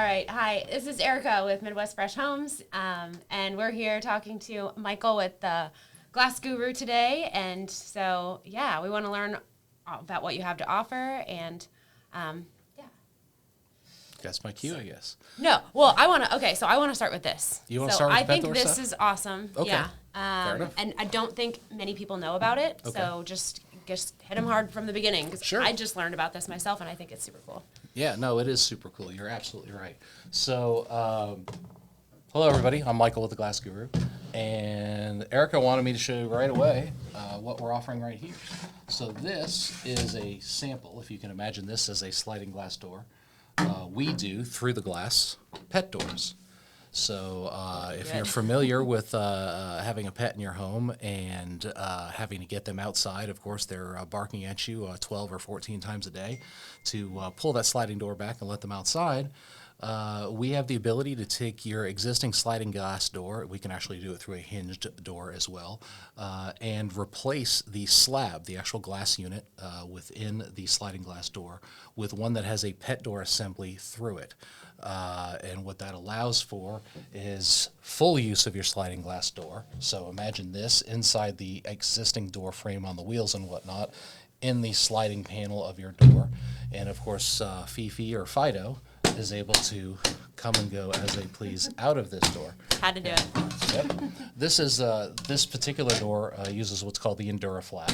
right. Hi, this is Erica with Midwest Fresh Homes, and we're here talking to Michael with the Glass Guru today. And so, yeah, we want to learn about what you have to offer. And yeah. That's my cue, I guess. No, well, I want to. Okay, so I want to start with this. You want to so start with I the pet think door this stuff? is awesome. Okay. Yeah. Fair enough. And I don't think many people know about it. Okay. So just hit them hard from the beginning because Sure. I just learned about this myself, and I think it's super cool. Yeah, no, it is super cool. You're absolutely right. So, hello, everybody. I'm Michael with the Glass Guru. And Erica wanted me to show you right away what we're offering right here. So this is a sample, if you can imagine this as a sliding glass door. We do, through the glass, pet doors. So if you're familiar with having a pet in your home and having to get them outside, of course, they're barking at you 12 or 14 times a day to pull that sliding door back and let them outside. We have the ability to take your existing sliding glass door, we can actually do it through a hinged door as well, and replace the slab, the actual glass unit within the sliding glass door, with one that has a pet door assembly through it. And what that allows for is full use of your sliding glass door. So imagine this inside the existing door frame on the wheels and whatnot, in the sliding panel of your door. And of course, Fifi or Fido is able to come and go as they please out of this door. Had to do it. Yep. This particular door uses what's called the EnduraFlap,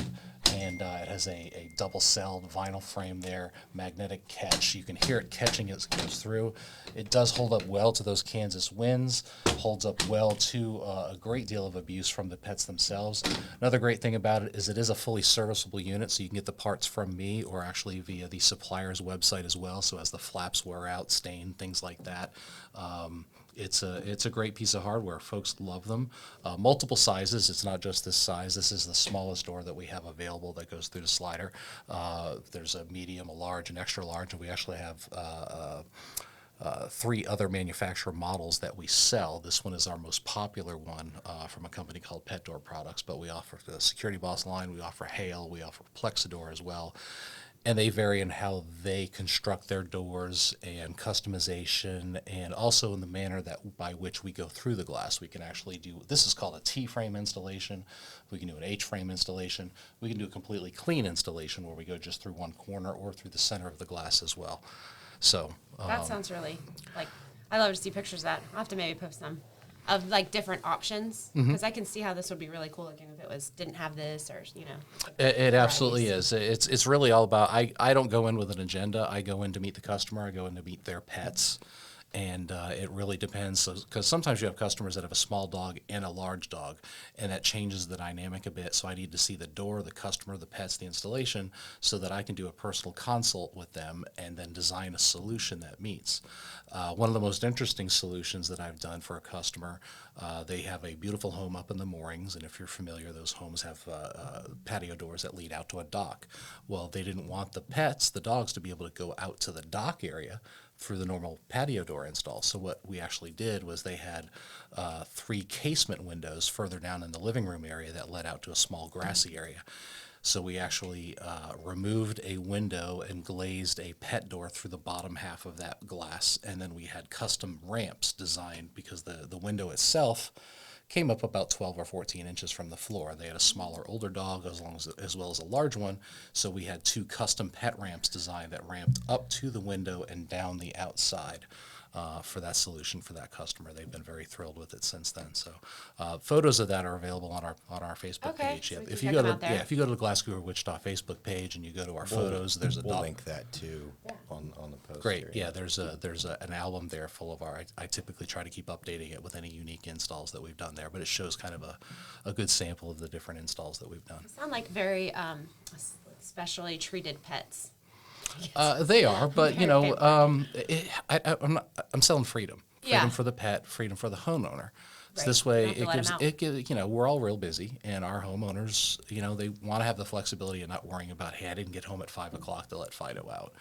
and it has a double-celled vinyl frame there, magnetic catch. You can hear it catching as it goes through. It does hold up well to those Kansas winds, holds up well to a great deal of abuse from the pets themselves. Another great thing about it is a fully serviceable unit, so you can get the parts from me or actually via the supplier's website as well, so as the flaps wear out, stain, things like that. It's a great piece of hardware. Folks love them. Multiple sizes. It's not just this size. This is the smallest door that we have available that goes through the slider. There's a medium, a large, an extra large, and we actually have 3 other manufacturer models that we sell. This one is our most popular one from a company called Pet Door Products, but we offer the Security Boss line, we offer Hale, we offer Plexador as well. And they vary in how they construct their doors and customization, and also in the manner that by which we go through the glass. We can actually do, this is called a T-frame installation. We can do an H-frame installation. We can do a completely clean installation where we go just through one corner or through the center of the glass as well. So That sounds really, I love to see pictures of that. I'll have to maybe post some of different options because I can see how this would be really cool looking if it didn't have this or It absolutely is. It's really all about, I don't go in with an agenda. I go in to meet the customer. I go in to meet their pets. And it really depends, because sometimes you have customers that have a small dog and a large dog, and that changes the dynamic a bit. So I need to see the door, the customer, the pets, the installation, so that I can do a personal consult with them and then design a solution that meets. One of the most interesting solutions that I've done for a customer, they have a beautiful home up in the moorings, and if you're familiar, those homes have patio doors that lead out to a dock. Well, they didn't want the pets, the dogs, to be able to go out to the dock area through the normal patio door install. So what we actually did was they had 3 casement windows further down in the living room area that led out to a small grassy area. So we actually removed a window and glazed a pet door through the bottom half of that glass, and then we had custom ramps designed because the window itself came up about 12 or 14 inches from the floor. They had a smaller, older dog as well as a large one, so we had 2 custom pet ramps designed that ramped up to the window and down the outside for that solution for that customer. They've been very thrilled with it since then. So photos of that are available on our Facebook page. So Yeah, we can if check you go them to out there. if you go to the Glass Guru Wichita Facebook page and you go to our photos, there's a We'll doc. link that too on the post. Great. here. Yeah, there's an album there full of I typically try to keep updating it with any unique installs that we've done there, but it shows kind of a good sample of the different installs that we've done. Sound like very specially treated pets. They are, but you know, I'm selling freedom Yeah. for the pet, freedom for the homeowner. So Right. this way, You don't have to let 'em out. it gives, you know, we're all real busy, and our homeowners, you know, they want to have the flexibility of not worrying about, hey, I didn't get home at 5 o'clock to let Fido out,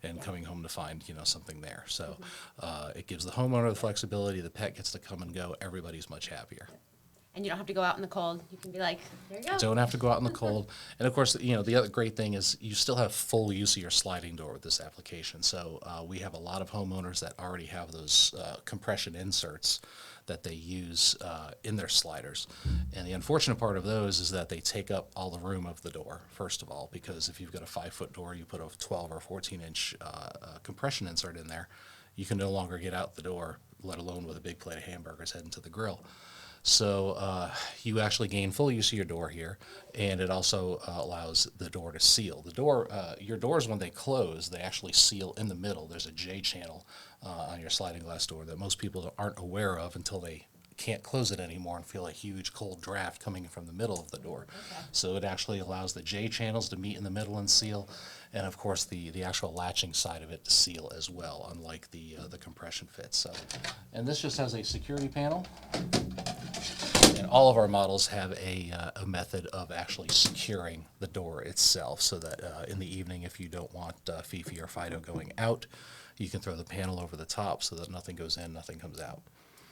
and coming home to find, you know, something there. So it gives the homeowner the flexibility, the pet gets to come and go, everybody's much happier. and you don't have to go out in the cold. You can be like, there you go. Don't have to go out in the cold. And of course, the other great thing is you still have full use of your sliding door with this application. So we have a lot of homeowners that already have those compression inserts that they use in their sliders. And the unfortunate part of those is that they take up all the room of the door, first of all, because if you've got a 5-foot door, you put a 12 or 14-inch compression insert in there, you can no longer get out the door, let alone with a big plate of hamburgers heading to the grill. So you actually gain full use of your door here, and it also allows the door to seal. The door, your doors, when they close, they actually seal in the middle. There's a J channel on your sliding glass door that most people aren't aware of until they can't close it anymore and feel a huge cold draft coming from the middle of the door. Okay. So it actually allows the J channels to meet in the middle and seal, and of course the actual latching side of it to seal as well, unlike the compression fits. So, and this just has a security panel. And all of our models have a method of actually securing the door itself, so that in the evening, if you don't want Fifi or Fido going out, you can throw the panel over the top so that nothing goes in, nothing comes out.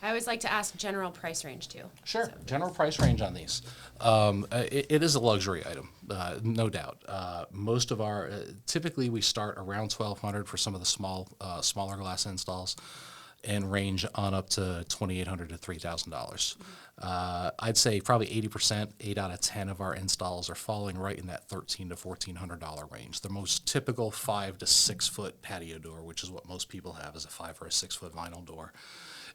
I always like to ask general price range too. Sure. So- General price range on these. It is a luxury item, no doubt. Most of our, typically we start around $1,200 for some of the smaller glass installs, and range on up to $2,800 to $3,000. I'd say probably 80%, 8 out of 10 of our installs are falling right in that $1,300 to $1,400 range. The most typical 5 to 6 foot patio door, which is what most people have, is a 5 or a 6 foot vinyl door.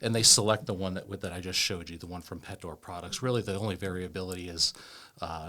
And they select the one that I just showed you, the one from Pet Door Products. Really, the only variability is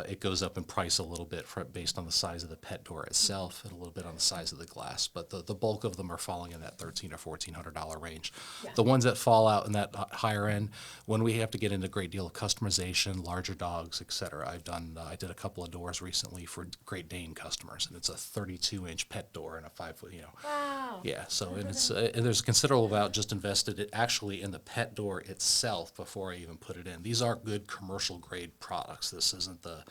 it goes up in price a little bit based on the size of the pet door itself and a little bit on the size of the glass. But the bulk of them are falling in that $1,300 or $1,400 range. Yeah. The ones that fall out in that higher end, when we have to get into a great deal of customization, larger dogs, et cetera. I did a couple of doors recently for Great Dane customers, and it's a 32-inch pet door and a 5-foot, Wow. Yeah, so and it's there's a considerable amount just invested actually in the pet door itself before I even put it in. These are good commercial grade products. This isn't the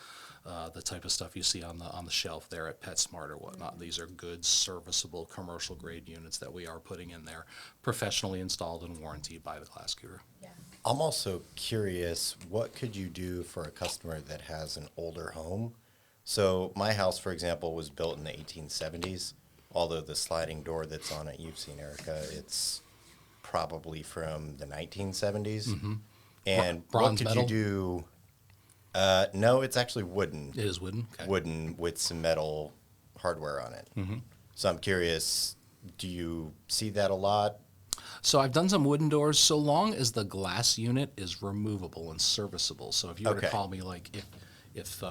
type of stuff you see on the shelf there at PetSmart or whatnot. These are good, serviceable commercial grade units that we are putting in there, professionally installed and warranted by the Glass Guru. Yeah. I'm also curious, what could you do for a customer that has an older home? So my house, for example, was built in the 1870s, although the sliding door that's on it, you've seen, Erica, it's probably from the 1970s. Mm-hmm. And what Bronze could metal? you do? No, it's actually wooden. It is wooden. Okay. Wooden with some metal hardware on it. Mm-hmm. So I'm curious, do you see that a lot? So I've done some wooden doors, so long as the glass unit is removable and serviceable. So if you were to Okay. call me, like if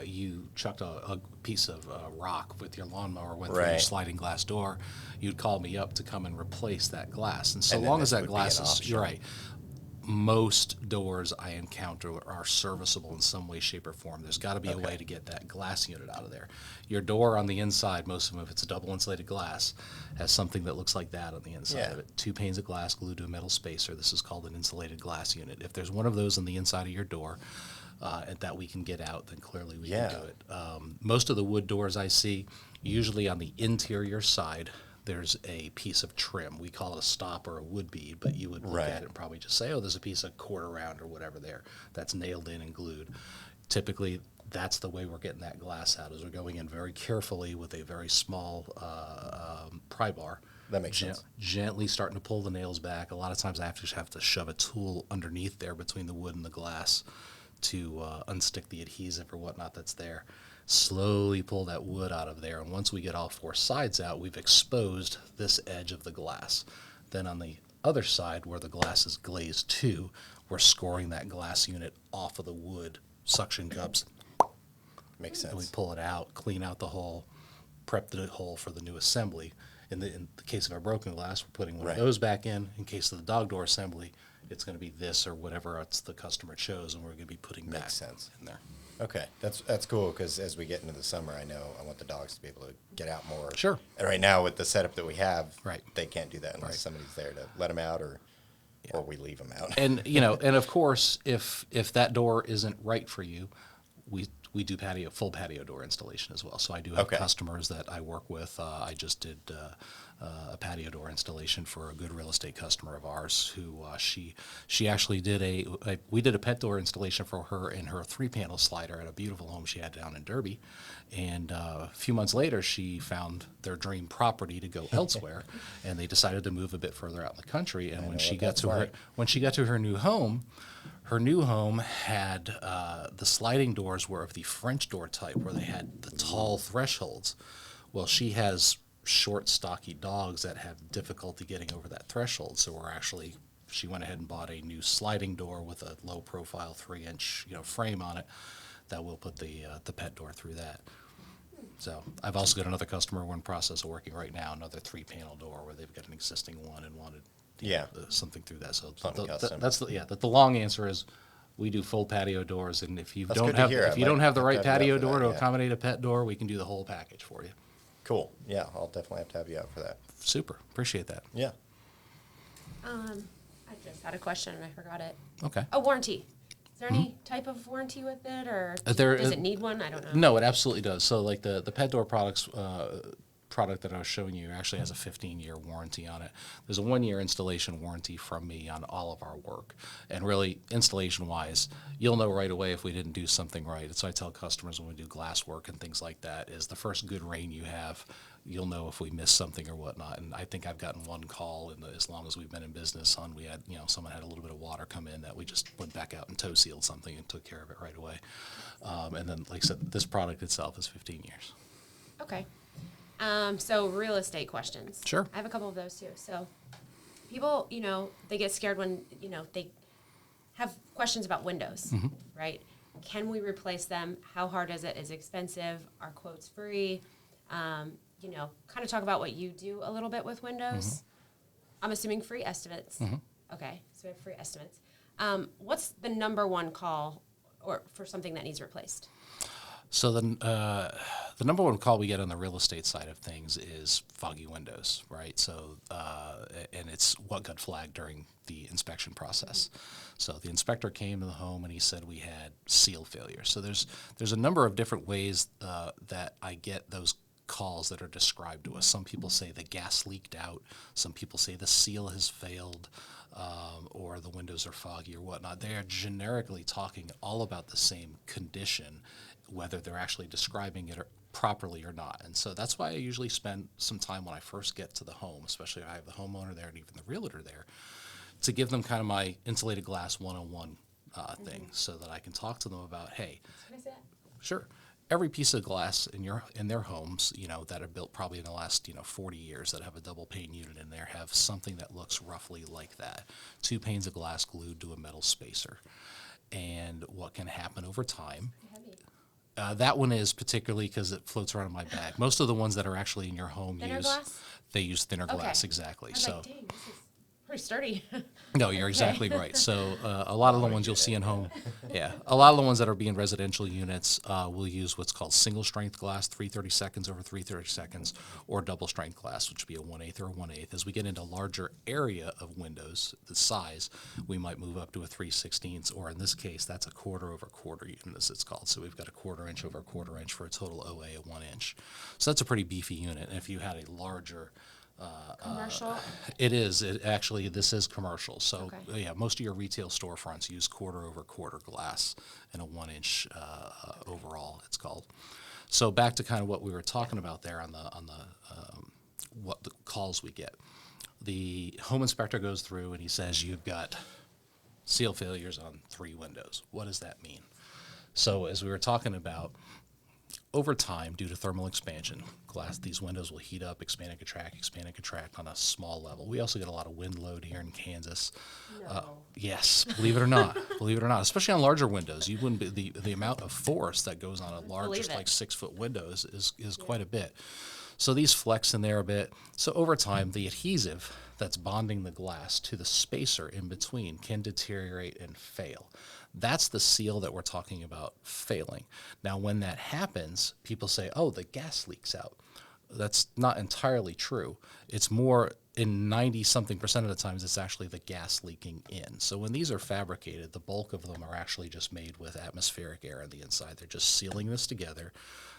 you chucked a piece of rock with your lawnmower, went through your Right. sliding glass door, you'd call me up to come and replace that glass. And so And then long as this that would be glass an is, option. you're right. Most doors I encounter are serviceable in some way, shape, or form. There's got to be a way to get that glass unit out of there. Your door on the inside, most of them, if it's a double insulated glass, has something that looks like that on the inside of Yeah. it. 2 panes of glass glued to a metal spacer. This is called an insulated glass unit. If there's one of those on the inside of your door and that we can get out, then clearly we Yeah. can do it. Most of the wood doors I see, usually on the interior side, there's a piece of trim. We call it a stop or a wood bead, but you would look Right. at it and probably just say, oh, there's a piece of quarter round or whatever there that's nailed in and glued. Typically, that's the way we're getting that glass out, is we're going in very carefully with a very small pry bar. That makes sense. Gently starting to pull the nails back. A lot of times I have to shove a tool underneath there between the wood and the glass to unstick the adhesive or whatnot that's there. Slowly pull that wood out of there, and once we get all 4 sides out, we've exposed this edge of the glass. Then on the other side, where the glass is glazed to, we're scoring that glass unit off of the wood suction cups, Makes and we sense. pull it out, clean out the hole, prep the hole for the new assembly. In the case of our broken glass, we're putting one Right. of those back in. In case of the dog door assembly, it's going to be this or whatever it's the customer chose, and we're going to be putting back Makes sense. in there. Okay, that's cool, because as we get into the summer, I know I want the dogs to be able to get out more. Sure. And right now, with the setup that we have, Right. they can't do that unless Right. somebody's there to let them out, or we leave them out. And and of course, if that door isn't right for you, we we do full patio door installation as well. So I do have Okay. customers that I work with. I just did a patio door installation for a good real estate customer of ours who she actually did we did a pet door installation for her in her 3-panel slider at a beautiful home she had down in Derby. And a few months later, she found their dream property to go elsewhere, and they decided to move a bit further out in the country. And when know she what got that's to like. when she got to her new home had the sliding doors were of the French door type, where they had the tall thresholds. Well, she has short, stocky dogs that have difficulty getting over that threshold. So she went ahead and bought a new sliding door with a low profile 3-inch frame on it that will put the pet door through that. So I've also got another customer we're in process of working right now, another 3-panel door where they've got an existing one and wanted something through that. So Something custom. the long answer is we do full patio doors, and if you That's don't good to have hear. if I'd you don't like have the to right have you out patio for door that, to yeah. accommodate a pet door, we can do the whole package for you. Cool. Yeah, I'll definitely have to have you out for that. Super, appreciate that. Yeah. I just had a question and I forgot it. Okay. A warranty. Is there any type of warranty with it, or There- does it need one? I don't know. No, it absolutely does. So like the pet door product that I was showing you actually has a 15-year warranty on it. There's a 1-year installation warranty from me on all of our work. And really, installation-wise, you'll know right away if we didn't do something right. So I tell customers when we do glass work and things like that is the first good rain you have, you'll know if we missed something or whatnot. And I think I've gotten one call as long as we've been in business on we had, someone had a little bit of water come in that we just went back out and toe sealed something and took care of it right away. And then, like I said, this product itself is 15 years. Okay. So real estate questions. Sure. I have a couple of those too. So people, they get scared when, they have questions about windows, right? Can we replace them? How hard is it? Is it expensive? Are quotes free? Kind of talk about what you do a little bit with windows. I'm assuming free estimates. Okay. So we have free estimates. What's the number one call or for something that needs replaced? So the number one call we get on the real estate side of things is foggy windows, right? So and it's what got flagged during the inspection process. So the inspector came to the home and he said we had seal failure. So there's a number of different ways that I get those calls that are described to us. Some people say the gas leaked out. Some people say the seal has failed. Or the windows are foggy or whatnot. They are generically talking all about the same condition, whether they're actually describing it properly or not. And so that's why I usually spend some time when I first get to the home, especially if I have the homeowner there and even the realtor there, to give them kind of my insulated glass 101 thing so that I can talk to them about, hey, Can I say that? sure. Every piece of glass in their homes, that are built probably in the last 40 years that have a double pane unit in there have something that looks roughly like that. 2 panes of glass glued to a metal spacer. And what can happen over time? Heavy. That one is particularly because it floats around in my bag. Most of the ones that are actually in your home Thinner glass? they use thinner glass, Okay. exactly. I was So like, dang, this is pretty sturdy. no, you're exactly right. So a lot of the ones you'll see in home, a lot of the ones that are being residential units will use what's called single strength glass, 3/32 over 3/32, or double strength glass, which would be a 1/8 or a 1/8. As we get into larger area of windows, the size, we might move up to a 3/16, or in this case, that's a 1/4 over 1/4 unit, as it's called. So we've got a 1/4 inch over a 1/4 inch for a total OA of 1 inch. So that's a pretty beefy unit. And if you had a larger Commercial. it is. This is commercial. So Okay. yeah, most of your retail storefronts use 1/4 over 1/4 glass and a 1 inch overall. It's called. So back to kind of what we were talking about there on the what the calls we get. The home inspector goes through and he says you've got seal failures on 3 windows. What does that mean? So as we were talking about, over time, due to thermal expansion, these windows will heat up, expand and contract on a small level. We also get a lot of wind load here in Kansas. No. Yes, believe it or not, especially on larger windows. You wouldn't be, the amount of force that goes on a large, Believe just it. like 6-foot windows is quite a bit. So these flex in there a bit. So over time, the adhesive that's bonding the glass to the spacer in between can deteriorate and fail. That's the seal that we're talking about failing. Now, when that happens, people say, oh, the gas leaks out. That's not entirely true. It's more in 90 something percent of the times, it's actually the gas leaking in. So when these are fabricated, the bulk of them are actually just made with atmospheric air on the inside. They're just sealing this together.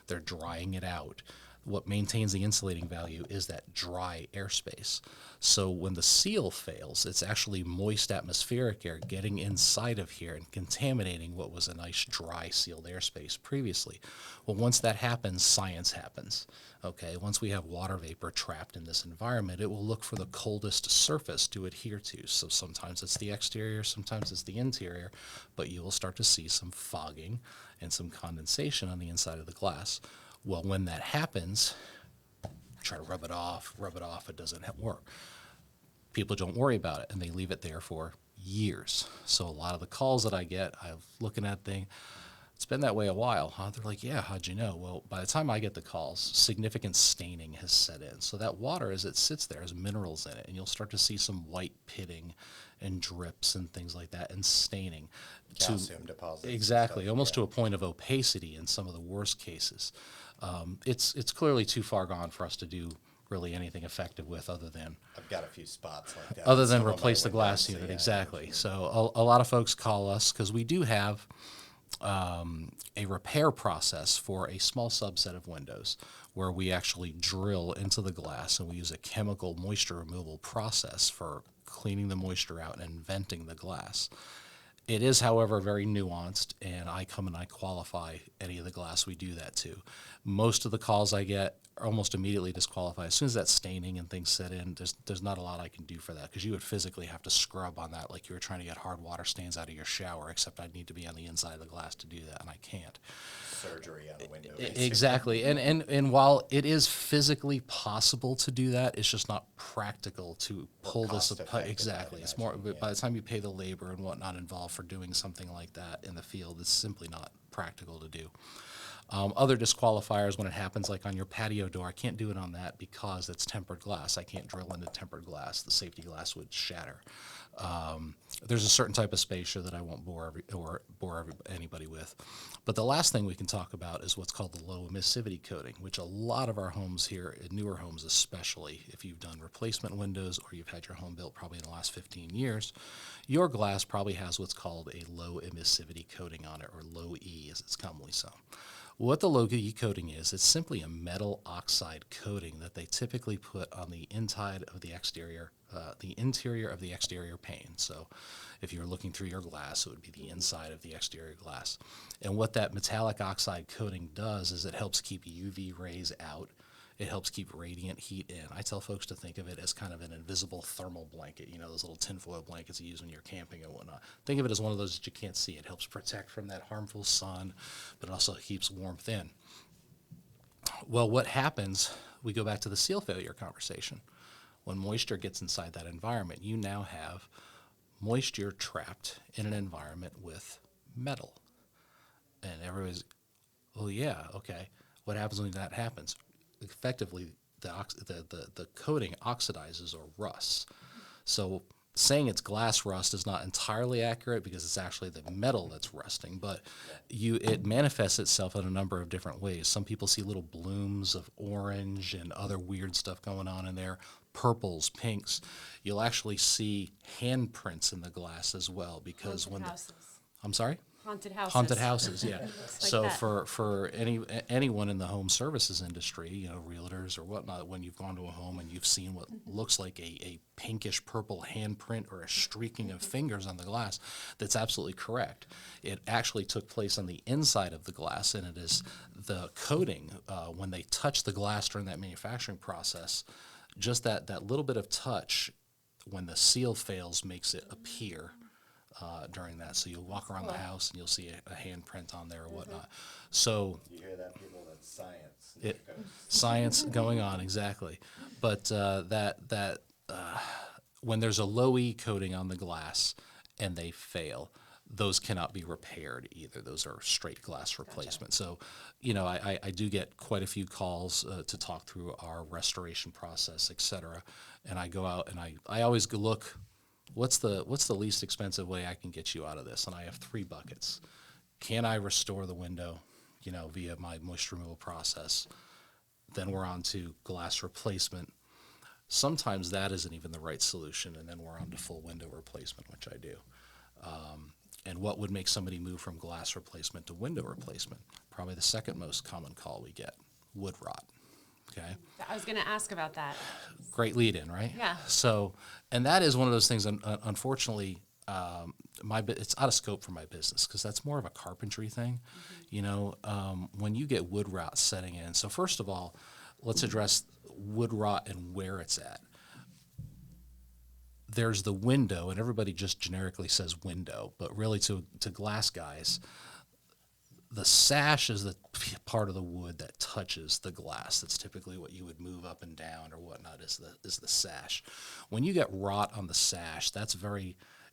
They're drying it out. What maintains the insulating value is that dry airspace. So when the seal fails, it's actually moist atmospheric air getting inside of here and contaminating what was a nice dry sealed airspace previously. Well, once that happens, science happens. Okay, once we have water vapor trapped in this environment, it will look for the coldest surface to adhere to. So sometimes it's the exterior, sometimes it's the interior, but you will start to see some fogging and some condensation on the inside of the glass. Well, when that happens, try to rub it off, it doesn't work. People don't worry about it, and they leave it there for years. So a lot of the calls that I get, I'm looking at things, it's been that way a while, huh? They're like, yeah, how'd you know? Well, by the time I get the calls, significant staining has set in. So that water, as it sits there, has minerals in it, and you'll start to see some white pitting and drips and things like that, and staining. Calcium deposits and Exactly, stuff, almost yeah. to a point of opacity in some of the worst cases. It's clearly too far gone for us to do really anything effective with, other than I've got a few spots like that. other on than some of my replace the glass windows, so unit. yeah. Exactly. So a lot of folks call us because we do have a repair process for a small subset of windows where we actually drill into the glass and we use a chemical moisture removal process for cleaning the moisture out and venting the glass. It is, however, very nuanced, and I come and I qualify any of the glass we do that to. Most of the calls I get are almost immediately disqualified. As soon as that staining and things set in, there's not a lot I can do for that, because you would physically have to scrub on that like you were trying to get hard water stains out of your shower, except I'd need to be on the inside of the glass to do that, and I can't. Surgery on a window. basically. Exactly. And while it is physically possible to do that, it's just not practical to pull this apart. cost-effective, Exactly. I'd It's more, imagine, by yeah. the time you pay the labor and whatnot involved for doing something like that in the field, it's simply not practical to do. Other disqualifiers when it happens, like on your patio door, I can't do it on that because it's tempered glass. I can't drill into tempered glass. The safety glass would shatter. There's a certain type of spacer that I won't bore anybody with. But the last thing we can talk about is what's called the low emissivity coating, which a lot of our homes here, newer homes especially, if you've done replacement windows or you've had your home built probably in the last 15 years, your glass probably has what's called a low emissivity coating on it, or low E as it's commonly so. What the low E coating is, it's simply a metal oxide coating that they typically put on the inside of the exterior, the interior of the exterior pane. So if you're looking through your glass, it would be the inside of the exterior glass. And what that metallic oxide coating does is it helps keep UV rays out. It helps keep radiant heat in. I tell folks to think of it as kind of an invisible thermal blanket, you know, those little tinfoil blankets you use when you're camping and whatnot. Think of it as one of those that you can't see. It helps protect from that harmful sun, but it also keeps warmth in. Well, what happens, we go back to the seal failure conversation. When moisture gets inside that environment, you now have moisture trapped in an environment with metal. And everybody's, oh yeah, okay. What happens when that happens? Effectively, the coating oxidizes or rusts. So saying it's glass rust is not entirely accurate because it's actually the metal that's rusting, but it manifests itself in a number of different ways. Some people see little blooms of orange and other weird stuff going on in there, purples, pinks. You'll actually see handprints in the glass as well, because Haunted houses. I'm sorry? Haunted houses. Haunted houses, yeah. like So that. for anyone in the home services industry, you know, realtors or whatnot, when you've gone to a home and you've seen what looks like a pinkish purple handprint or a streaking of fingers on the glass, that's absolutely correct. It actually took place on the inside of the glass, and it is the coating, when they touch the glass during that manufacturing process, just that little bit of touch when the seal fails makes it appear during that. So you'll walk around the house and you'll see a handprint on there or whatnot. So You hear that, people? That's science. science going on, exactly. But when there's a low E coating on the glass and they fail, those cannot be repaired either. Those are straight glass replacement. So, you know, I do get quite a few calls to talk through our restoration process, et cetera. And I go out and I always go look, what's the least expensive way I can get you out of this? And I have 3 buckets. Can I restore the window, you know, via my moisture removal process? Then we're on to glass replacement. sometimes that isn't even the right solution, and then we're on to full window replacement, which I do. And what would make somebody move from glass replacement to window replacement? Probably the second most common call we get, wood rot. Okay. I was going to ask about that. Great lead in, right? Yeah. So, and that is one of those things, unfortunately, it's out of scope for my business because that's more of a carpentry thing. You know, when you get wood rot setting in. So first of all, let's address wood rot and where it's at. There's the window, and everybody just generically says window, but really to glass guys, the sash is the part of the wood that touches the glass. That's typically what you would move up and down or whatnot is the sash. When you get rot on the sash,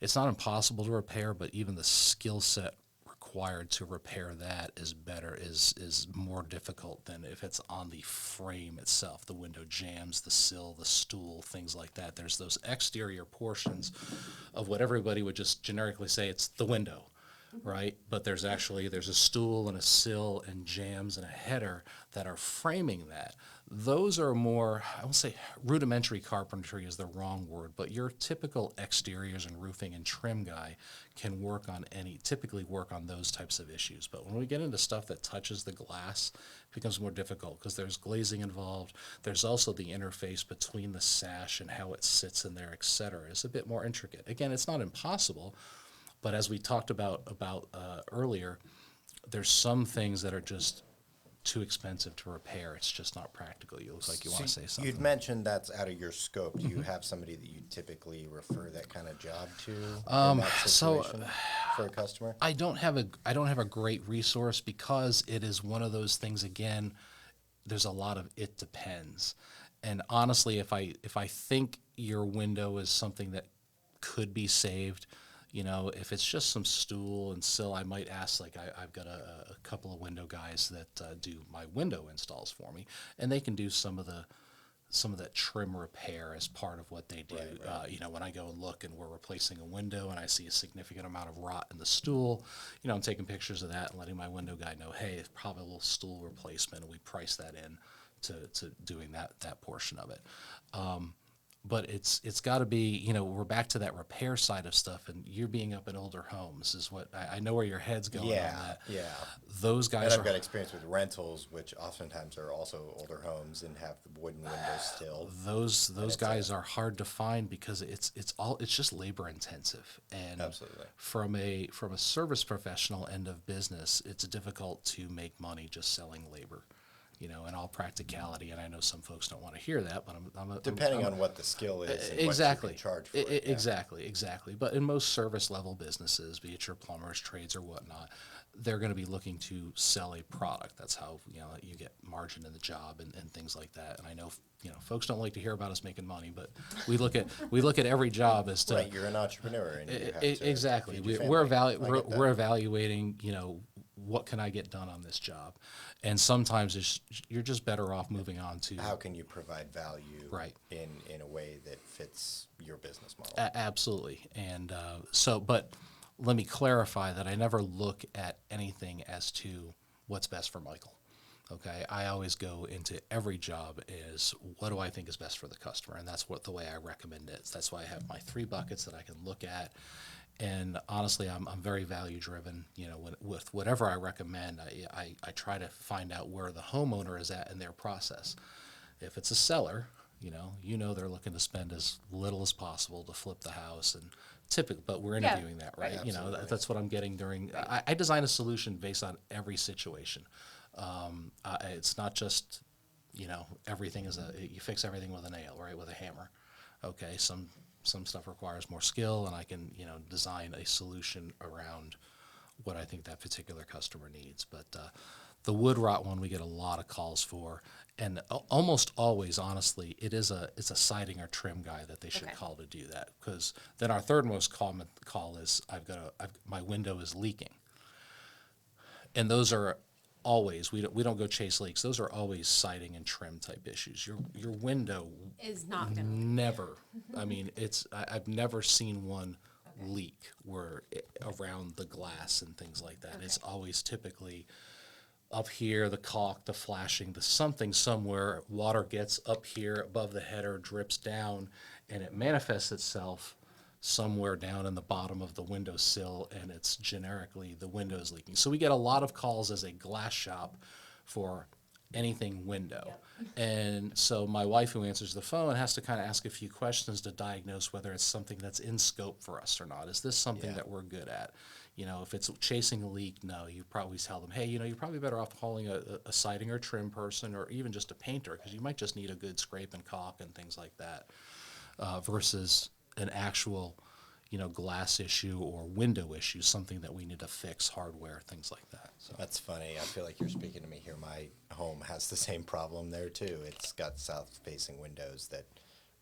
it's not impossible to repair, but even the skill set required to repair that is more difficult than if it's on the frame itself. The window jams, the sill, the stool, things like that. There's those exterior portions of what everybody would just generically say it's the window, right? But there's a stool and a sill and jams and a header that are framing that. Those are more, I won't say rudimentary carpentry is the wrong word, but your typical exteriors and roofing and trim guy can typically work on those types of issues. But when we get into stuff that touches the glass, it becomes more difficult because there's glazing involved. There's also the interface between the sash and how it sits in there, et cetera. It's a bit more intricate. Again, it's not impossible, but as we talked about earlier, there's some things that are just too expensive to repair. It's just not practical. You look like you want to say something. You'd mentioned that's out of your scope. Do you have somebody that you typically refer that kind of job to in that situation for a customer? I don't have a great resource because it is one of those things. Again, there's a lot of it depends. And honestly, if I think your window is something that could be saved, you know, if it's just some stool and sill, I might ask, like, I've got a couple of window guys that do my window installs for me, and they can do some of that trim repair as part of what they do. Right. You know, when I go and look and we're replacing a window and I see a significant amount of rot in the stool, you know, I'm taking pictures of that and letting my window guy know, hey, it's probably a little stool replacement, and we price that in to doing that portion of it. But it's got to be, you know, we're back to that repair side of stuff, and you're being up in older homes is what I know where your head's going on that. Yeah. Those guys And I've got experience with rentals, which oftentimes are also older homes and have the wooden windows still. Those guys are hard to find because it's just labor intensive, and Absolutely. from a service professional end of business, it's difficult to make money just selling labor. You know, in all practicality, and I know some folks don't want to hear that, but Depending on what the skill is and exactly. what you can charge for it. Exactly. But in most service level businesses, be it your plumbers, trades, or whatnot, they're going to be looking to sell a product. That's how, you know, you get margin in the job and things like that. And I know, you know, folks don't like to hear about us making money, but we look at every job as to Right, you're an entrepreneur, and you have to exactly. feed your We're family. I get that. we're evaluating, you know, what can I get done on this job, and sometimes you're just better off moving on to How can you provide value Right. in a way that fits your business model? Absolutely. And but let me clarify that I never look at anything as to what's best for Michael. Okay, I always go into every job is what do I think is best for the customer, and that's the way I recommend it. That's why I have my 3 buckets that I can look at. And honestly, I'm very value driven. You know, with whatever I recommend, I try to find out where the homeowner is at in their process. If it's a seller, you know they're looking to spend as little as possible to flip the house, and but we're interviewing that, right? right. You know, Absolutely. that's what I'm getting during. I design a solution based on every situation. It's not just, you know, everything is you fix everything with a nail, right? With a hammer. Okay, some stuff requires more skill, and I can, you know, design a solution around what I think that particular customer needs. But the wood rot one we get a lot of calls for, and almost always, honestly, it's a siding or trim guy that they should call to do that, because then our third most common call is my window is leaking, and those are always we don't go chase leaks. Those are always siding and trim type issues. Your window Is not going to. never. I mean, I've never seen one leak around the glass and things like that. It's always typically up here, the caulk, the flashing, the something somewhere, water gets up here above the header, drips down, and it manifests itself somewhere down in the bottom of the windowsill, and it's generically the windows leaking. So we get a lot of calls as a glass shop for anything window. And so my wife, who answers the phone, has to kind of ask a few questions to diagnose whether it's something that's in scope for us or not. Is this something Yeah. that we're good at? You know, if it's chasing a leak, no, you probably tell them, hey, you know, you're probably better off calling a siding or trim person or even just a painter, because you might just need a good scrape and caulk and things like that, versus an actual, you know, glass issue or window issue, something that we need to fix, hardware, things like that. So That's funny. I feel like you're speaking to me here. My home has the same problem there too. It's got south-facing windows that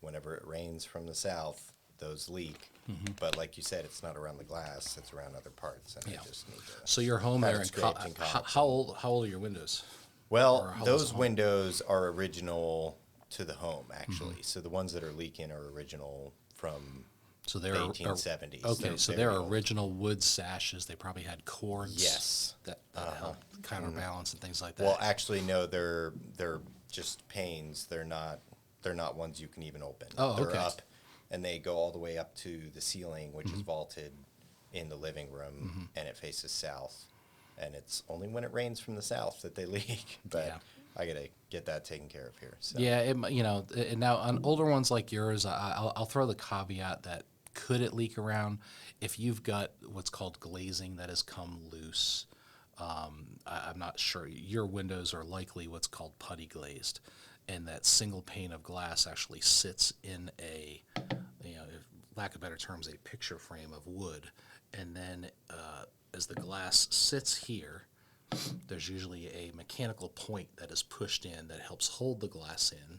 whenever it rains from the south, those leak. But like you said, it's not around the glass, it's around other parts, and Yeah. I just need to. So your home have there it in scraped and caulked. how old are your windows? Or Well, how was those the home? windows are original to the home, actually. Mm-hmm. So the ones that are leaking are original from So the they're 1870s. Okay, They're so very they're old. original wood sashes. They probably had cords. Yes. That help counterbalance and things like that. Well, actually, no. They're just panes. They're not ones you can even open. Oh, They're okay. up, and they go all the way up to the ceiling, which is vaulted in the living room, and it faces south. And it's only when it rains from the south that they leak. But Yeah. I gotta get that taken care of here. So. Yeah, you know, and now on older ones like yours, I'll throw the caveat that could it leak around if you've got what's called glazing that has come loose. I'm not sure. Your windows are likely what's called putty glazed, and that single pane of glass actually sits in a, you know, lack of better terms, a picture frame of wood, and then as the glass sits here, there's usually a mechanical point that is pushed in that helps hold the glass in,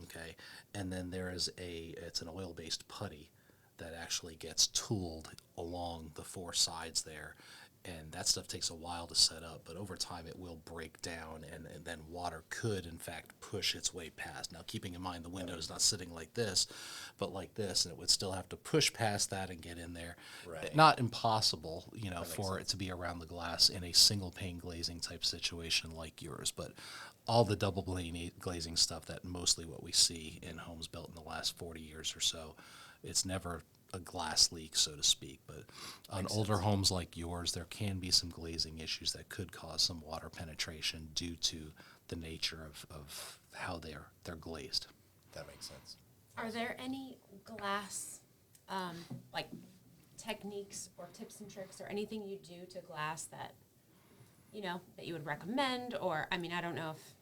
okay? And then there is it's an oil-based putty that actually gets tooled along the four sides there. And that stuff takes a while to set up, but over time it will break down, and then water could, in fact, push its way past. Now, keeping in mind the window is not sitting like this, but like this, and it would still have to push past that and get in there. Right. Not impossible, you know, for it to be around the glass in a single pane glazing type situation like yours, but all the double glazing stuff, that mostly what we see in homes built in the last 40 years or so, it's never a glass leak, so to speak. But on older homes like yours, there can be some glazing issues that could cause some water penetration due to the nature of how they're glazed. That makes sense. Are there any glass, like techniques or tips and tricks or anything you do to glass that, you know, that you would recommend? Or, I mean, I don't know if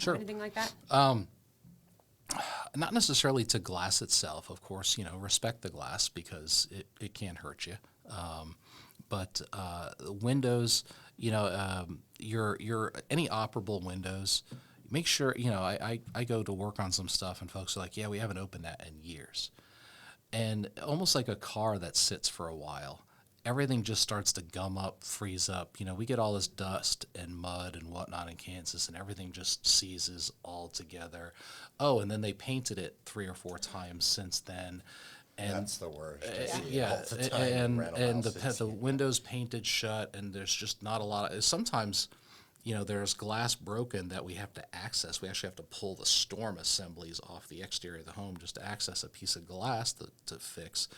Sure. anything like that. Not necessarily to glass itself, of course, you know, respect the glass because it can hurt you. But windows, you know, your any operable windows, make sure, you know, I go to work on some stuff and folks are like, yeah, we haven't opened that in years. And almost like a car that sits for a while, everything just starts to gum up, freeze up. You know, we get all this dust and mud and whatnot in Kansas, and everything just seizes all together. Oh, and then they painted it 3 or 4 times since then. And That's the worst. I see it yeah, all the time in rental and houses. the windows painted shut, and there's just not a lot of. Sometimes, you know, there's glass broken that we have to access. We actually have to pull the storm assemblies off the exterior of the home just to access a piece of glass to fix,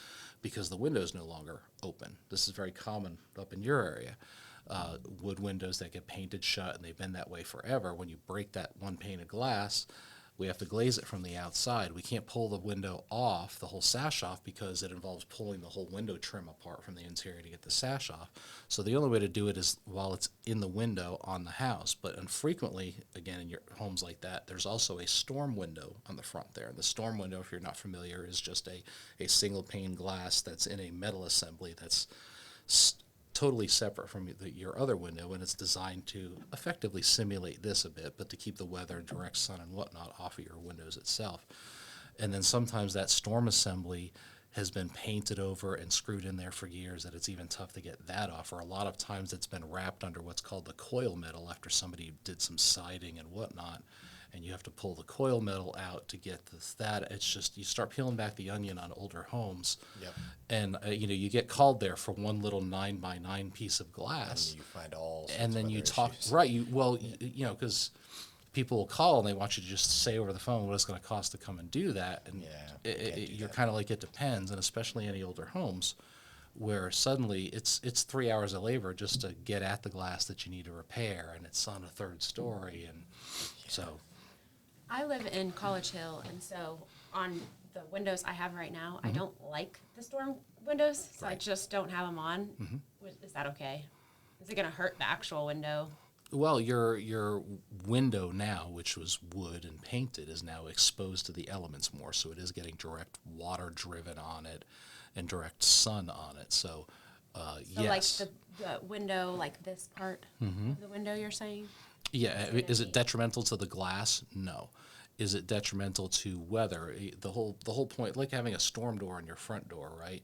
because the window is no longer open. This is very common up in your area. Wood windows that get painted shut, and they've been that way forever. When you break that one pane of glass, we have to glaze it from the outside. We can't pull the window off, the whole sash off, because it involves pulling the whole window trim apart from the interior to get the sash off. So the only way to do it is while it's in the window on the house. But infrequently, again, in your homes like that, there's also a storm window on the front there. And the storm window, if you're not familiar, is just a single pane glass that's in a metal assembly that's totally separate from your other window, and it's designed to effectively simulate this a bit, but to keep the weather, direct sun, and whatnot off of your windows itself. And then sometimes that storm assembly has been painted over and screwed in there for years that it's even tough to get that off, or a lot of times it's been wrapped under what's called the coil metal after somebody did some siding and whatnot. and you have to pull the coil metal out to get that. It's just, you start peeling back the onion on older homes. Yep. And, you get called there for one little 9x9 piece of glass. And you find all sorts And then of you other talk, issues. right, because people will call and they want you to just say over the phone what it's going to cost to come and do that. And Yeah, can't do you're that. kind of like, it depends, and especially any older homes where suddenly it's 3 hours of labor just to get at the glass that you need to repair, and it's on a third story. And so, I live in College Hill, and so on the windows I have right now, I don't like the storm windows, so I Right. just don't have them on. Is that okay? Is it going to hurt the actual window? well, your window now, which was wood and painted, is now exposed to the elements more, so it is getting direct water driven on it and direct sun on it. So, So yes. like the window, like this part of the window you're saying? Yeah, gonna is it be- detrimental to the glass? No. Is it detrimental to weather? The whole point, like having a storm door on your front door, right?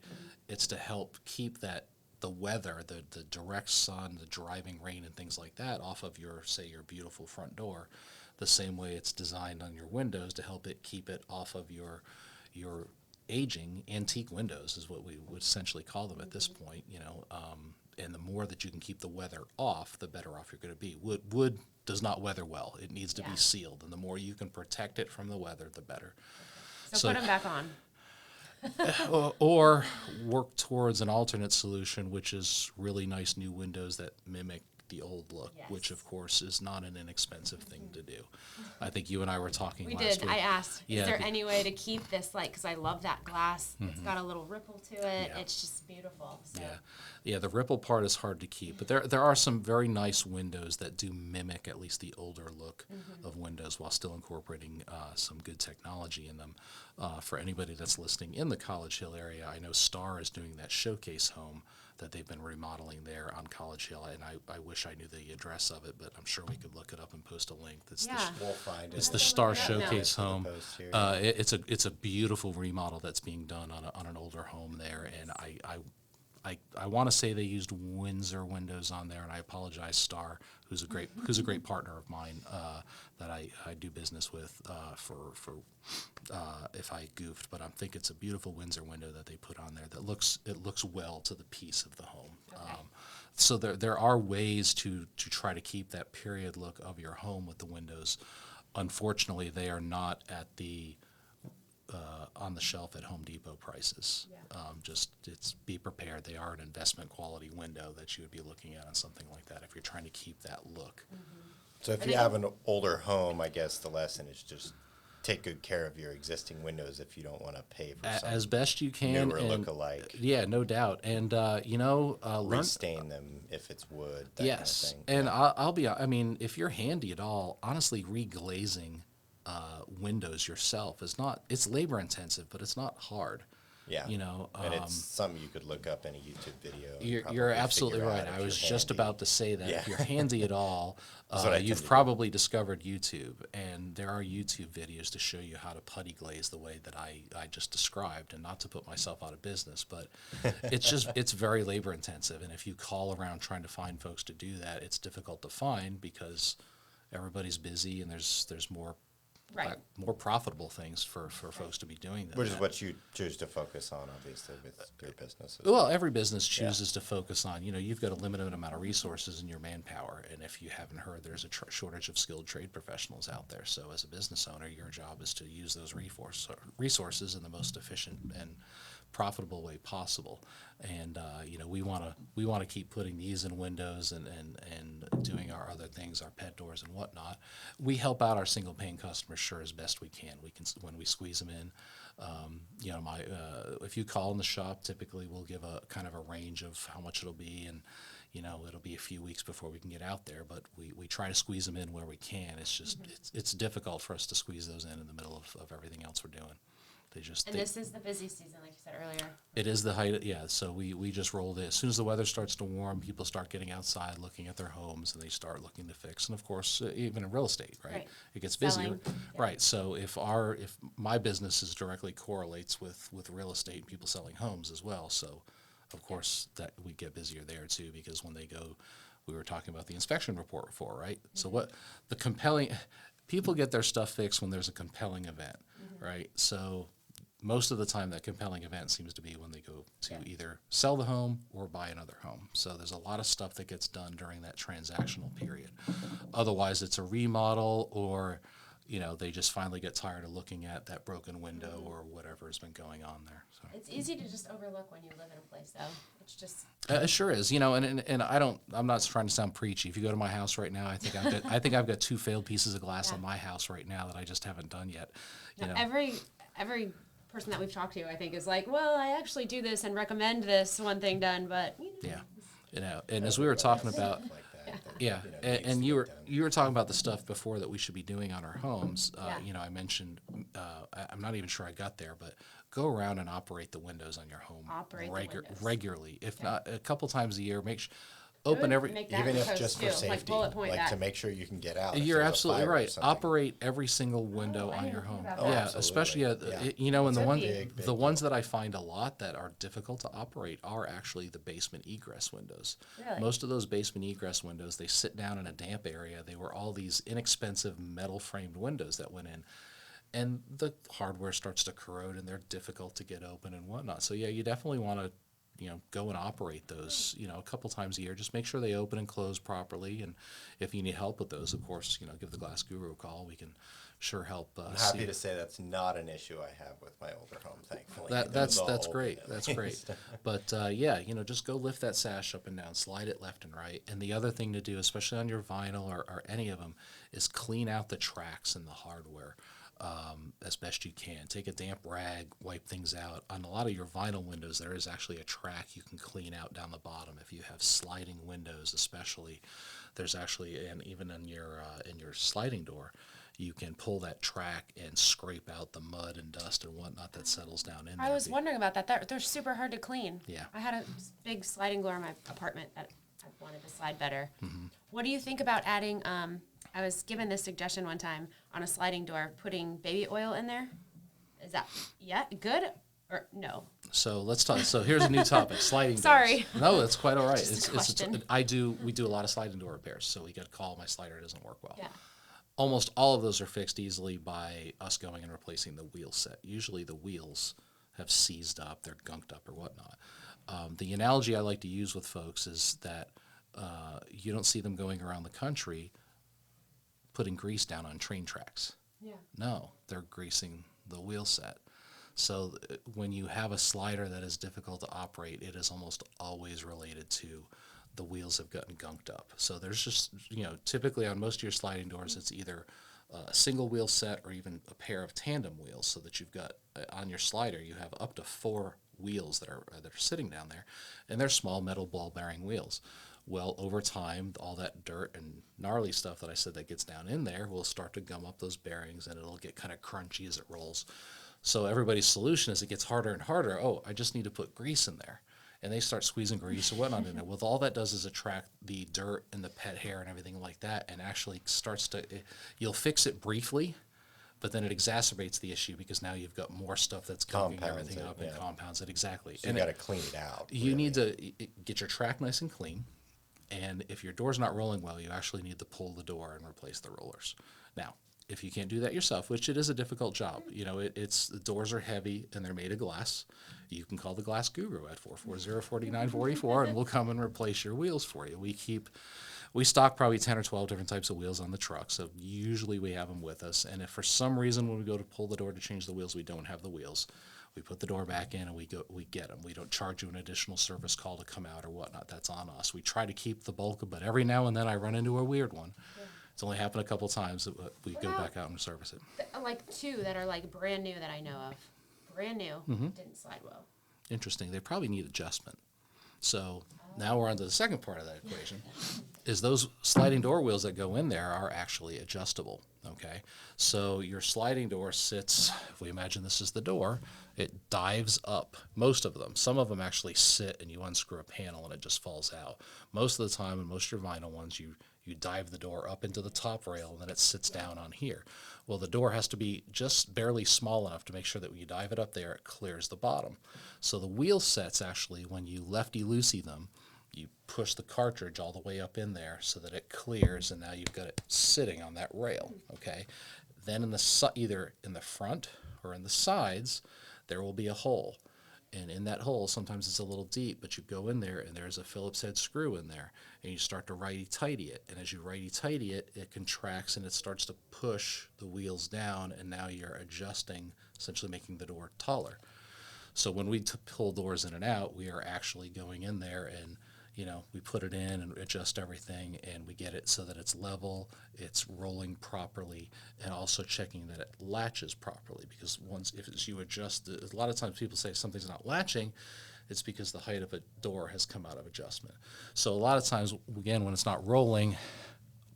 It's to help keep the weather, the direct sun, the driving rain and things like that off of your beautiful front door. The same way it's designed on your windows to help it keep it off of your aging antique windows is what we would essentially call them at this point, and the more that you can keep the weather off, the better off you're going to be. Wood does not weather well. It needs to Yeah. be sealed, and the more you can protect it from the weather, the better. So, So- put them back on. Or work towards an alternate solution, which is really nice new windows that mimic the old look, which Yes. of course is not an inexpensive thing to do. I think you and I were talking We last did. week. I asked, Yeah, is there the- any way to keep this because I love that glass. It's got a little ripple to it. Yeah. It's just beautiful. So. Yeah, the ripple part is hard to keep, but there are some very nice windows that do mimic at least the older look of windows while still incorporating some good technology in them. For anybody that's listening in the College Hill area, I know Star is doing that showcase home that they've been remodeling there on College Hill, and I wish I knew the address of it, but I'm sure we could look it up and post a link. Yeah. We'll find it. It's the Look it Star up now. Showcase For the home. post here. It's a beautiful remodel that's being done on an older home there, and I want to say they used Windsor windows on there, and I apologize, Star, who's a great partner of mine that I do business with for if I goofed, but I think it's a beautiful Windsor window that they put on there that looks well to the piece of the home. Okay. So there are ways to try to keep that period look of your home with the windows. Unfortunately, they are not at the on the shelf at Home Depot prices. Yeah. It's be prepared. They are an investment quality window that you would be looking at on something like that if you're trying to keep that look. So if And you then- have an older home, I guess the lesson is just take good care of your existing windows if you don't want to pay for some As best you can. newer and- look-alike. Yeah, no doubt. And learn. Restain them if it's wood. That Yes, kind of thing. and I'll be. I mean, if you're handy at all, honestly, reglazing windows yourself is not. It's labor intensive, but it's not hard. Yeah. And it's Um, something you could look up in a YouTube video. and You're probably absolutely figure out right. if I you're was just handy. about to say that if Yeah. you're handy at all, That's what I tend you've to do. probably discovered YouTube, and there are YouTube videos to show you how to putty glaze the way that I just described, and not to put myself out of business, but it's very labor intensive, and if you call around trying to find folks to do that, it's difficult to find because everybody's busy and there's more Right. more profitable things for folks to be doing than Which is that. what you choose to focus on, obviously, with your businesses. Well, every business chooses to focus on, you've got a limited amount of resources in your manpower. And if you haven't heard, there's a shortage of skilled trade professionals out there. So as a business owner, your job is to use those resources in the most efficient and profitable way possible. And, we want to keep putting these in windows and doing our other things, our pet doors and whatnot. We help out our single paying customers sure as best we can. When we squeeze them in. If you call in the shop, typically we'll give a kind of a range of how much it'll be, and it'll be a few weeks before we can get out there. But we try to squeeze them in where we can. It's just it's difficult for us to squeeze those in the middle of everything else we're doing. And this is the busy season, like you said earlier. It is the height. Yeah, so we just rolled it. As soon as the weather starts to warm, people start getting outside, looking at their homes, and they start looking to fix. And of course, even in real estate, right? Right. It gets busier, Selling, yeah. right? So if my business is directly correlates with real estate and people selling homes as well. So of course that we get busier there too, because when they go, we were talking about the inspection report before, right? So what the compelling. people get their stuff fixed when there's a compelling event, right? So most of the time that compelling event seems to be when they go to either sell the home or buy another home. So there's a lot of stuff that gets done during that transactional period. Otherwise, it's a remodel, or they just finally get tired of looking at that broken window or whatever has been going on there. So It's easy to just overlook when you live in a place, though. It's just it sure is, and I'm not trying to sound preachy. If you go to my house right now, I think I've got 2 failed pieces of glass on my house right now that I just haven't done yet. now, every person that we've talked to, I think, is like, well, I actually do this and recommend this one thing done, but Yeah, and as we were talking about. Like that. Yeah, and you were talking about the stuff before that we should be doing on our homes. Yeah. I mentioned I'm not even sure I got there, but go around and operate the windows on your home Operate the windows. regularly, if not a couple times a year. Open every. Make that Even if post just for too, safety, like bullet point like that. to make sure you can get out. if You're there's a absolutely fire or right. something. Operate every single window I on didn't your think home. about that. Yeah, Oh, absolutely. especially Yeah. and the a ones big the ones that I find a lot that are difficult to operate are actually the basement egress windows. Really? Most of those basement egress windows, they sit down in a damp area. They were all these inexpensive metal framed windows that went in. And the hardware starts to corrode and they're difficult to get open and whatnot. So yeah, you definitely want to go and operate those, a couple times a year. Just make sure they open and close properly. And if you need help with those, of course, give the Glass Guru a call. We can sure help. I'm happy to say that's not an issue I have with my older home, thankfully. That's Those all open great. at That's least. great. But just go lift that sash up and down, slide it left and right. And the other thing to do, especially on your vinyl or any of them, is clean out the tracks in the hardware. As best you can. Take a damp rag, wipe things out. On a lot of your vinyl windows, there is actually a track you can clean out down the bottom. If you have sliding windows, especially, there's actually, and even in your sliding door, you can pull that track and scrape out the mud and dust and whatnot that settles down in there. I was wondering about that. They're super hard to clean. Yeah. I had a big sliding door in my apartment that I wanted to slide better. Mm-hmm. What do you think about adding, I was given this suggestion one time on a sliding door, putting baby oil in there. Is that, good or no? So let's talk. So here's a new topic: sliding doors. Sorry. No, that's quite all right. Just a question. We do a lot of sliding door repairs. So we get a call, my slider doesn't work well. Yeah. Almost all of those are fixed easily by us going and replacing the wheel set. Usually the wheels have seized up, they're gunked up or whatnot. The analogy I like to use with folks is that you don't see them going around the country putting grease down on train tracks. Yeah. No, they're greasing the wheel set. So when you have a slider that is difficult to operate, it is almost always related to the wheels have gotten gunked up. So there's just, typically on most of your sliding doors, it's either a single wheel set or even a pair of tandem wheels, so that you've got on your slider, you have up to 4 wheels that are sitting down there, and they're small metal ball bearing wheels. Well, over time, all that dirt and gnarly stuff that I said that gets down in there will start to gum up those bearings, and it'll get kind of crunchy as it rolls. So everybody's solution is it gets harder and harder. Oh, I just need to put grease in there. And they start squeezing grease or whatnot in it. Well, all that does is attract the dirt and the pet hair and everything like that, and actually you'll fix it briefly, but then it exacerbates the issue because now you've got more stuff that's gunking Compounds everything it, up and yeah. compounds it, exactly. So And you got to clean it out. you need really. to get your track nice and clean, and if your door's not rolling well, you actually need to pull the door and replace the rollers. Now, if you can't do that yourself, which it is a difficult job, the doors are heavy and they're made of glass, you can call the Glass Guru at 440-4944 and we'll come and replace your wheels for you. We stock probably 10 or 12 different types of wheels on the truck, so usually we have them with us. And if for some reason when we go to pull the door to change the wheels, we don't have the wheels, we put the door back in and we get them. We don't charge you an additional service call to come out or whatnot. That's on us. We try to keep the bulk, but every now and then I run into a weird one. Yeah. It's only happened a couple times that we go back out and service it. Like 2 that are like brand new that I know of. Brand new. Didn't slide well. Interesting. They probably need adjustment. So now we're on to the second part of that equation, is those sliding door wheels that go in there are actually adjustable, okay? So your sliding door sits, if we imagine this is the door, it dives up, most of them. Some of them actually sit and you unscrew a panel and it just falls out. Most of the time, in most of your vinyl ones, you dive the door up into the top rail and then it sits down on here. Well, the door has to be just barely small enough to make sure that when you dive it up there, it clears the bottom. So the wheel sets actually, when you lefty-loosey them, you push the cartridge all the way up in there so that it clears, and now you've got it sitting on that rail, okay? Then either in the front or in the sides, there will be a hole. And in that hole, sometimes it's a little deep, but you go in there and there's a Phillips head screw in there, and you start to righty-tighty it. And as you righty-tighty it, it contracts and it starts to push the wheels down, and now you're adjusting, essentially making the door taller. So when we pull doors in and out, we are actually going in there and, we put it in and adjust everything, and we get it so that it's level, it's rolling properly, and also checking that it latches properly. Because as you adjust, a lot of times people say something's not latching, it's because the height of a door has come out of adjustment. So a lot of times, again, when it's not rolling,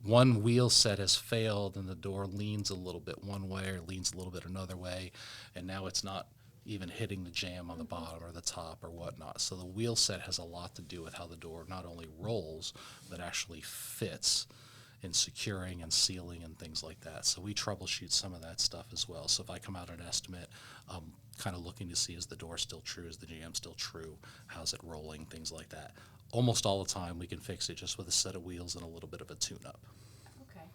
one wheel set has failed and the door leans a little bit one way or leans a little bit another way, and now it's not even hitting the jamb on the bottom or the top or whatnot. So the wheel set has a lot to do with how the door not only rolls, but actually fits in securing and sealing and things like that. So we troubleshoot some of that stuff as well. So if I come out an estimate, I'm kind of looking to see, is the door still true? Is the jamb still true? How's it rolling? Things like that. Almost all the time we can fix it just with a set of wheels and a little bit of a tune-up. Okay.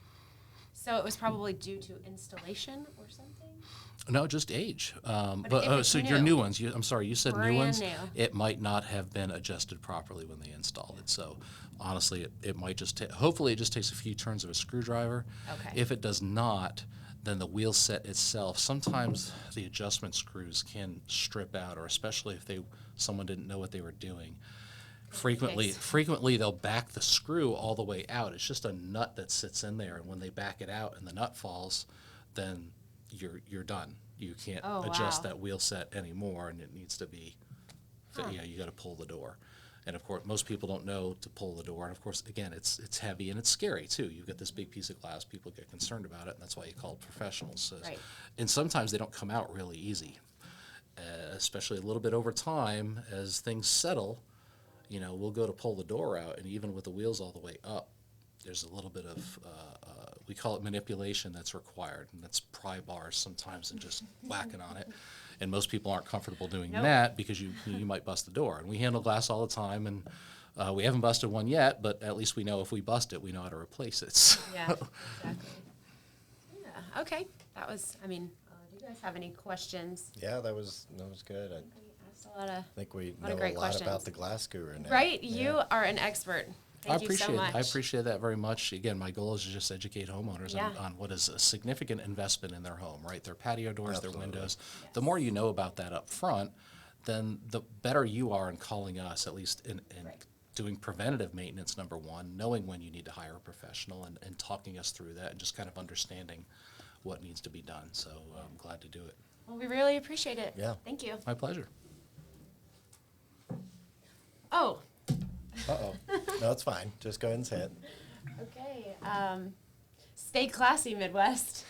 So it was probably due to installation or something? No, just age. if it's So your new. new ones, I'm sorry, you said new Brand ones? new. It might not have been adjusted properly when they installed it. So honestly, it might just hopefully it just takes a few turns of a screwdriver. Okay. If it does not, then the wheel set itself, sometimes the adjustment screws can strip out, or especially if someone didn't know what they were doing. Frequently they'll back the screw all the way out. It's just a nut that sits in there, and when they back it out and the nut falls, then you're done. You can't adjust wow. that wheel set anymore, and it needs to be, you got to pull the door. And of course, most people don't know to pull the door. And of course, again, it's heavy and it's scary too. You've got this big piece of glass. People get concerned about it, and that's why you call professionals. So, Right. And sometimes they don't come out really easy, especially a little bit over time as things settle. We'll go to pull the door out, and even with the wheels all the way up, there's a little bit of, we call it manipulation that's required, and that's pry bars sometimes and just whacking on it. And most people aren't comfortable doing Nope. that because you might bust the door. And we handle glass all the time, and we haven't busted one yet, but at least we know if we bust it, we know how to replace it. So. Yeah, exactly. Yeah, okay. That was, do you guys have any questions? Yeah, that was good. I We asked a lot of, think we What a know a great lot questions. about the Glass Guru now. right? Yeah. You are an expert. Thank you so much. I appreciate that very much. Again, my goal is to just educate homeowners Yeah. on what is a significant investment in their home, right? Their patio doors, Absolutely. their windows. The more you know about that up front, then the better you are in calling us, at least in Right. doing preventative maintenance, number one, knowing when you need to hire a professional and talking us through that and just kind of understanding what needs to be done. So I'm glad to do it. Well, we really appreciate it. Yeah. Thank you. My pleasure. Oh, Uh-oh. No, it's fine. Just go ahead and say it. okay. Stay classy, Midwest.